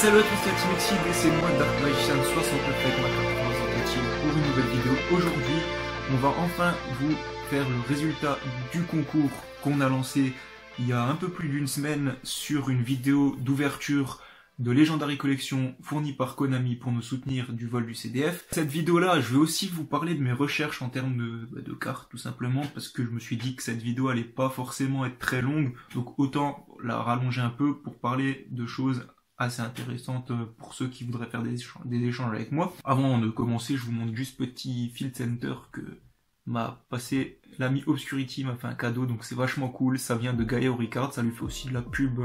Salut à tous, c'est Team Exceed et c'est moi Dark Magician 69 avec ma carte représentative pour une nouvelle vidéo. Aujourd'hui, on va enfin vous faire le résultat du concours qu'on a lancé il y a un peu plus d'une semaine sur une vidéo d'ouverture de Legendary Collection fournie par Konami pour nous soutenir du vol du CDF. Cette vidéo-là, je vais aussi vous parler de mes recherches en termes de cartes, tout simplement, parce que je me suis dit que cette vidéo allait pas forcément être très longue, donc autant la rallonger un peu pour parler de choses assez intéressantes pour ceux qui voudraient faire des échanges avec moi. Avant de commencer, je vous montre juste petit Field Center que m'a passé l'ami Obscurity, m'a fait un cadeau, donc c'est vachement cool. Ça vient de Gaia Ricard, ça lui fait aussi de la pub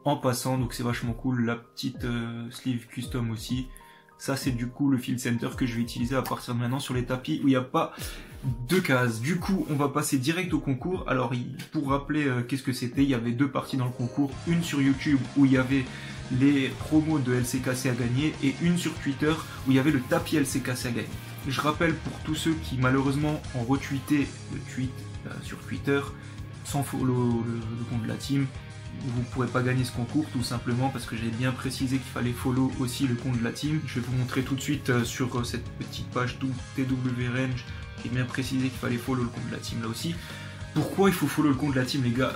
en passant, donc c'est vachement cool. La petite sleeve custom aussi. Ça c'est du coup le Field Center que je vais utiliser à partir de maintenant sur les tapis où il n'y a pas de cases. Du coup on va passer direct au concours. Alors pour rappeler qu'est-ce que c'était, il y avait deux parties dans le concours. Une sur YouTube où il y avait les promos de LCKC à gagner et une sur Twitter où il y avait le tapis LCKC à gagner. Je rappelle pour tous ceux qui malheureusement ont retweeté le tweet sur Twitter sans follow le compte de la team, vous ne pourrez pas gagner ce concours tout simplement parce que j'ai bien précisé qu'il fallait follow aussi le compte de la team. Je vais vous montrer tout de suite sur cette petite page TW Range, j'ai bien précisé qu'il fallait follow le compte de la team là aussi. Pourquoi il faut follow le compte de la team les gars?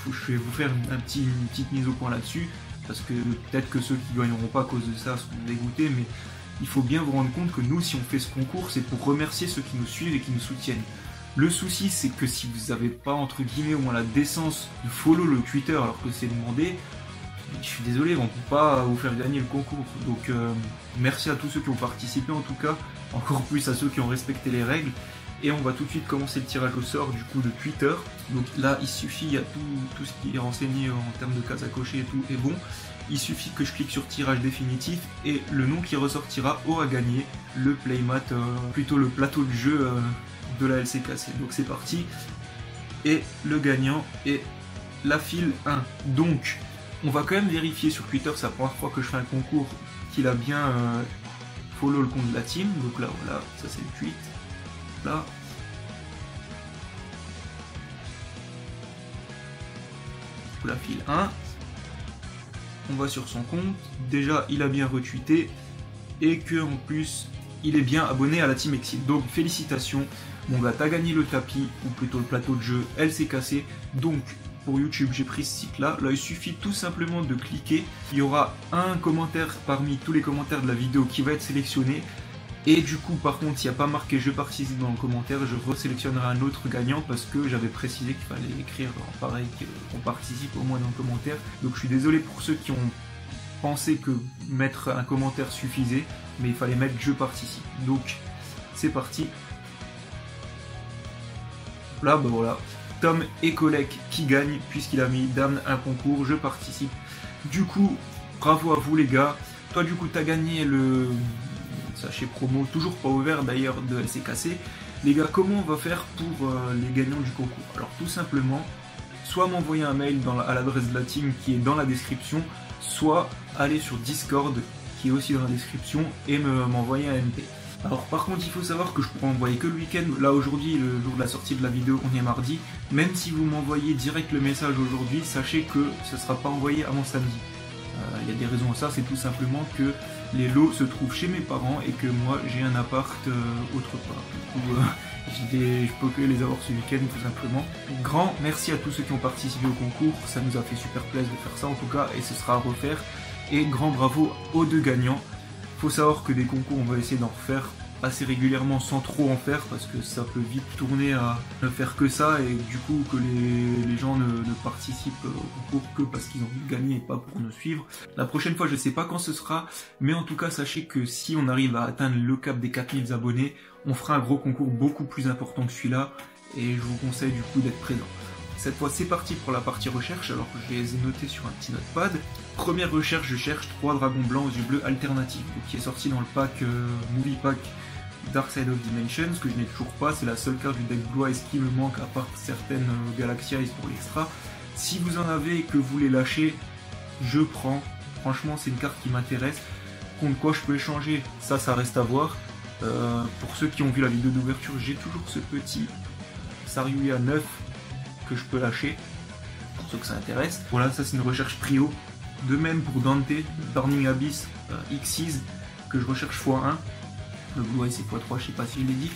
Je vais vous faire une petite mise au point là-dessus parce que peut-être que ceux qui ne gagneront pas à cause de ça seront dégoûtés, mais il faut bien vous rendre compte que nous, si on fait ce concours, c'est pour remercier ceux qui nous suivent et qui nous soutiennent. Le souci, c'est que si vous n'avez pas, entre guillemets, au moins la décence de follow le Twitter alors que c'est demandé, je suis désolé, on ne peut pas vous faire gagner le concours. Donc, merci à tous ceux qui ont participé en tout cas, encore plus à ceux qui ont respecté les règles. Et on va tout de suite commencer le tirage au sort du coup de Twitter. Donc là, il suffit, il y a tout ce qui est renseigné en termes de cases à cocher et tout est bon. Il suffit que je clique sur tirage définitif et le nom qui ressortira aura gagné le playmat, plutôt le plateau de jeu de la LCKC. Donc c'est parti. Et le gagnant est la file 1. Donc on va quand même vérifier sur Twitter, c'est la première fois que je fais un concours, qu'il a bien follow le compte de la team. Donc là voilà, ça c'est le tweet. Là. La file 1. On va sur son compte. Déjà il a bien retweeté et que en plus il est bien abonné à la Team Exceed. Donc félicitations mon gars, t'as gagné le tapis ou plutôt le plateau de jeu LCKC. Donc pour YouTube j'ai pris ce site là. Là il suffit tout simplement de cliquer. Il y aura un commentaire parmi tous les commentaires de la vidéo qui va être sélectionné. Et du coup, par contre, s'il n'y a pas marqué je participe dans le commentaire, je resélectionnerai un autre gagnant parce que j'avais précisé qu'il fallait écrire pareil qu'on participe au moins dans le commentaire. Donc je suis désolé pour ceux qui ont pensé que mettre un commentaire suffisait, mais il fallait mettre je participe. Donc c'est parti. Là, bah voilà, Tom et Colec qui gagnent puisqu'il a mis Damn un concours, je participe. Du coup, bravo à vous les gars. Toi du coup, t'as gagné le sachet promo, toujours pas ouvert d'ailleurs, de LCKC. Les gars, comment on va faire pour les gagnants du concours? Alors tout simplement, soit m'envoyer un mail à l'adresse de la team qui est dans la description, soit aller sur Discord qui est aussi dans la description et m'envoyer un MP. Alors par contre il faut savoir que je pourrais envoyer que le week-end. Là aujourd'hui, le jour de la sortie de la vidéo, on est mardi. Même si vous m'envoyez direct le message aujourd'hui, sachez que ce ne sera pas envoyé avant samedi. Il y a des raisons à ça, c'est tout simplement que les lots se trouvent chez mes parents et que moi j'ai un appart autre part. Du coup, je peux que les avoir ce week-end tout simplement. Grand merci à tous ceux qui ont participé au concours, ça nous a fait super plaisir de faire ça en tout cas et ce sera à refaire. Et grand bravo aux deux gagnants. Faut savoir que des concours on va essayer d'en refaire assez régulièrement sans trop en faire parce que ça peut vite tourner à ne faire que ça et du coup que les gens ne participent au concours que parce qu'ils ont envie de gagner et pas pour nous suivre. La prochaine fois je sais pas quand ce sera, mais en tout cas sachez que si on arrive à atteindre le cap des 4000 abonnés, on fera un gros concours beaucoup plus important que celui-là et je vous conseille du coup d'être présent. Cette fois c'est parti pour la partie recherche, alors que je les ai notés sur un petit notepad. Première recherche, je cherche 3 dragons blancs aux yeux bleus alternatifs, qui est sorti dans le pack Movie Pack Dark Side of Dimensions, que je n'ai toujours pas, c'est la seule carte du deck Blue Eyes qui me manque à part certaines Galaxy Eyes pour l'extra. Si vous en avez et que vous les lâchez, je prends, franchement c'est une carte qui m'intéresse. Contre quoi je peux échanger, ça reste à voir. Pour ceux qui ont vu la vidéo d'ouverture, j'ai toujours ce petit Saryuya 9 que je peux lâcher, pour ceux que ça intéresse. Voilà, ça c'est une recherche prio. De même pour Dante, Burning Abyss Xyz, que je recherche x1. Le Blu-ray c'est x3, je sais pas si je l'ai dit.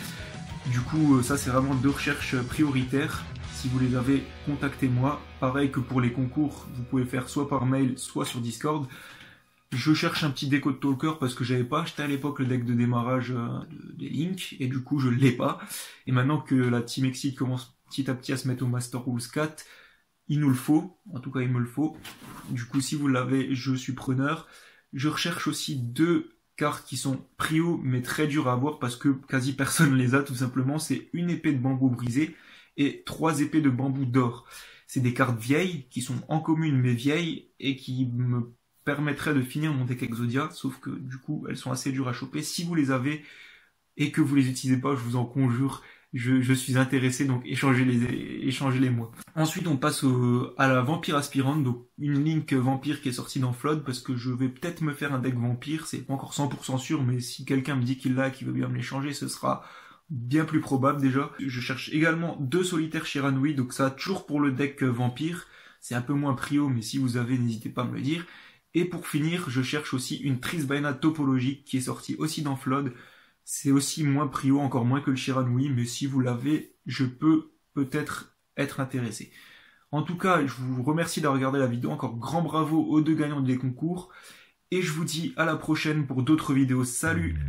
Du coup, ça c'est vraiment 2 recherches prioritaires. Si vous les avez, contactez-moi. Pareil que pour les concours, vous pouvez faire soit par mail, soit sur Discord. Je cherche un petit déco de Talker parce que j'avais pas acheté à l'époque le deck de démarrage des Link, et du coup je l'ai pas. Et maintenant que la Team Exit commence petit à petit à se mettre au Master Rules 4, il nous le faut, en tout cas il me le faut. Du coup si vous l'avez, je suis preneur. Je recherche aussi 2 cartes qui sont prio mais très dures à avoir parce que quasi personne les a tout simplement. C'est une épée de bambou brisée et 3 épées de bambou d'or. C'est des cartes vieilles qui sont en commune mais vieilles et qui me permettraient de finir mon deck Exodia, sauf que du coup elles sont assez dures à choper. Si vous les avez et que vous les utilisez pas, je vous en conjure, je suis intéressé, donc échangez-les moi. Ensuite on passe à la Vampire Aspirante, donc une Link Vampire qui est sortie dans Flood, parce que je vais peut-être me faire un deck Vampire, c'est pas encore 100% sûr, mais si quelqu'un me dit qu'il l'a et qu'il veut bien me l'échanger, ce sera bien plus probable déjà. Je cherche également 2 solitaires Shiranui, donc ça toujours pour le deck Vampire, c'est un peu moins prio, mais si vous avez, n'hésitez pas à me le dire. Et pour finir, je cherche aussi une Trisbaena topologique qui est sortie aussi dans Flood. C'est aussi moins prio, encore moins que le Shiranui, mais si vous l'avez, je peux peut-être être intéressé. En tout cas, je vous remercie d'avoir regardé la vidéo. Encore grand bravo aux 2 gagnants des concours. Et je vous dis à la prochaine pour d'autres vidéos. Salut!